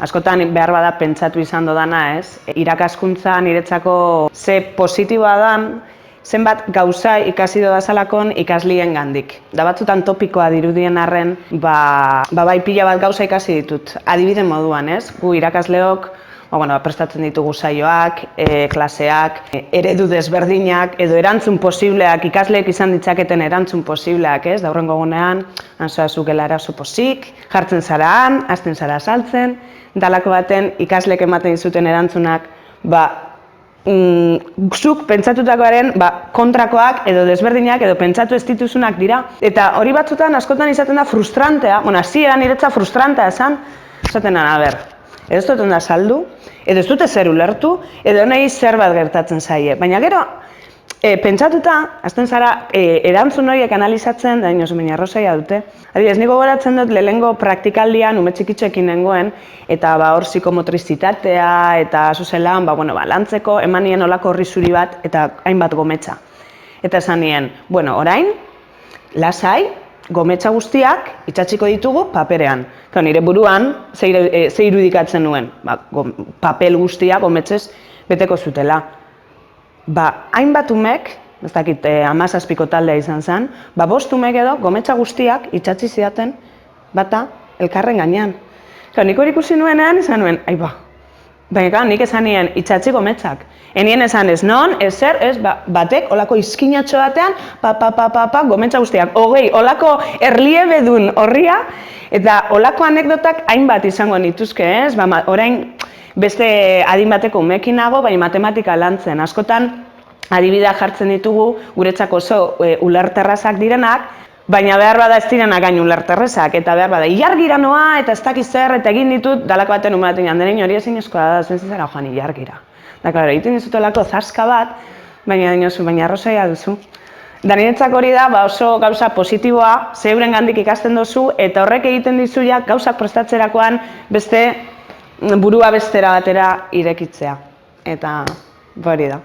Askotan behar bada pentsatu izan dodana, ez? Irakaskuntza niretzako ze positiboa dan, zenbat gauza ikasi dodazalakon ikaslien gandik. Da batzutan topikoa dirudien arren, bai pila bat gauza ikasi ditut. Adibide moduan, ez? Gu irakasleok, prestatzen ditugu saioak, klaseak, eredu desberdinak, edo erantzun posibleak, ikasleek izan ditzaketen erantzun posibleak, ez? Da horrengo gunean, ansoazu gelara posik, jartzen zaraan, hasten zara saltzen, dalako baten ikasleek ematen dizuten erantzunak, zuk pentsatutakoaren kontrakoak edo desberdinak edo pentsatu ez dituzunak dira. Eta hori batzutan askotan izaten da frustrantea, hasieran niretza frustrantea esaten edo ez dut onda saldu, edo ez dute zer ulertu, edo nahi zer bat gertatzen zaie. Baina gero, pentsatuta, hasten zara erantzun horiek analizatzen, da inoz, baina arrozaia dute. Adibidez, niko goratzen dut lehenengo praktikaldian ume txikitxoekin nengoen, eta hor psikomotrizitatea eta zuzelan, lantzeko, eman nien olako horri zuri bat eta hainbat gometza. Eta esan nien, orain, lasai, gometza guztiak itxatziko ditugu paperean. Nire buruan, ze irudikatzen nuen, papel guztia gometzez beteko zutela. Hainbat umek, ez dakit 17 taldea izan zen, 5 umek edo gometza guztiak itxatzi zidaten bata elkarren gainean. Nik hori ikusi nuenean izan nuen, baina nik esan nien itxatzi gometzak. Enien esan ez non, ezer, ez batek olako izkinatxo batean, gometza guztiak. Olako erliebedun horria, eta olako anekdotak hainbat izango nituzke, ez? Orain beste adin bateko umekin nago, baina matematika lantzen. Askotan adibidea jartzen ditugu, guretzako oso ulerterrazak direnak, baina behar bada ez direnak gain ulerterrazak, eta behar bada ilargira noa, eta ez dakiz zer, eta egin ditut, dalako baten umaten janderein hori ezin eskola da, zentzizera joan ilargira. Da, klaro, egiten dizutelako zaska bat, baina arrozaia duzu. Da niretzak hori da, oso gauza positiboa, zeuren gandik ikasten duzu, eta horrek egiten dizuak gauzak prestatzerakoan beste burua bestera batera irekitzea. Eta hori da.